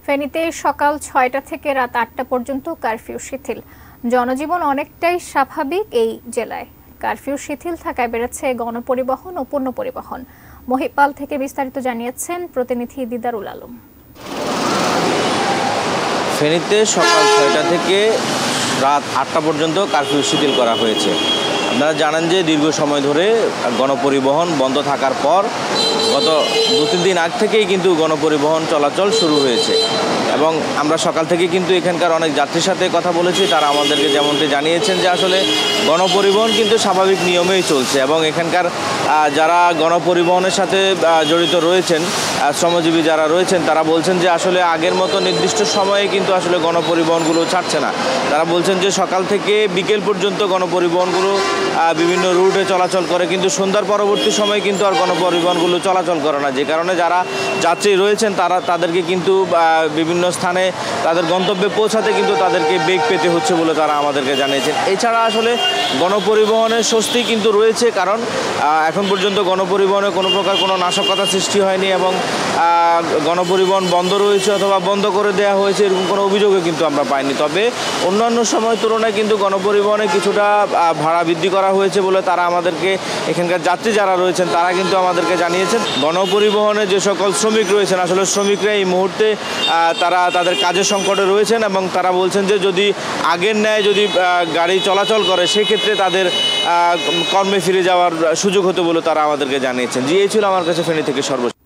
ফেনীতে সকাল ৬টা থেকে রাত ৮টা পর্যন্ত কারফিউ শিথিল। জনজীবন অনেকটাই স্বাভাবিক এই জেলায়। কারফিউ শিথিল থাকায় বেড়েছে গণপরিবহন ও পণ্য পরিবহন। মহিপাল থেকে বিস্তারিত জানিয়েছেন প্রতিনিধি দিদারুল আলম। ফেনীতে সকাল ৬টা থেকে রাত ৮টা পর্যন্ত কারফিউ শিথিল করা হয়েছে। আপনারা জানেন যে দীর্ঘ সময় ধরে গণপরিবহন বন্ধ থাকার পর গত ২-৩ দিন আগ থেকেই কিন্তু গণপরিবহন চলাচল শুরু হয়েছে এবং আমরা সকাল থেকে কিন্তু এখানকার অনেক যাত্রীর সাথে কথা বলেছি। তারা আমাদেরকে যেমনটি জানিয়েছেন যে আসলে গণপরিবহন কিন্তু স্বাভাবিক নিয়মেই চলছে এবং এখানকার যারা গণপরিবহনের সাথে জড়িত রয়েছেন, শ্রমজীবী যারা রয়েছেন, তারা বলছেন যে আসলে আগের মতো নির্দিষ্ট সময়ে কিন্তু আসলে গণপরিবহনগুলো ছাড়ছে না। তারা বলছেন যে সকাল থেকে বিকেল পর্যন্ত গণপরিবহনগুলো বিভিন্ন রুটে চলাচল করে, কিন্তু সন্ধ্যার পরবর্তী সময়ে কিন্তু আর গণপরিবহনগুলো চলাচল করে না, যে কারণে যারা যাত্রী রয়েছেন তাদেরকে কিন্তু বিভিন্ন স্থানে তাদের গন্তব্যে পৌঁছাতে কিন্তু তাদেরকে বেগ পেতে হচ্ছে বলে তারা আমাদেরকে জানিয়েছেন। এছাড়া আসলে গণপরিবহনের স্বস্তি কিন্তু রয়েছে, কারণ এখন পর্যন্ত গণপরিবহনে কোনো প্রকার কোনো নাশকতা সৃষ্টি হয়নি এবং গণপরিবহন বন্ধ রয়েছে অথবা বন্ধ করে দেওয়া হয়েছে এরকম কোনো অভিযোগও কিন্তু আমরা পাইনি। তবে অন্যান্য সময়ের তুলনায় কিন্তু গণপরিবহনে কিছুটা ভাড়া বৃদ্ধি করা হয়েছে বলে তারা আমাদেরকে, এখানকার যাত্রী যারা রয়েছেন তারা কিন্তু আমাদেরকে জানিয়েছেন। গণপরিবহনে যে সকল শ্রমিক রয়েছেন, আসলে শ্রমিকরা এই মুহূর্তে তারা তাদের কাজের সংকটে রয়েছেন এবং তারা বলছেন যে যদি আগের ন্যায় যদি গাড়ি চলাচল করে সেক্ষেত্রে তাদের কর্মে ফিরে যাওয়ার সুযোগ হতো বলে তারা আমাদেরকে জানিয়েছেন। এই ছিল আমার কাছে ফেনী থেকে সর্বশেষ।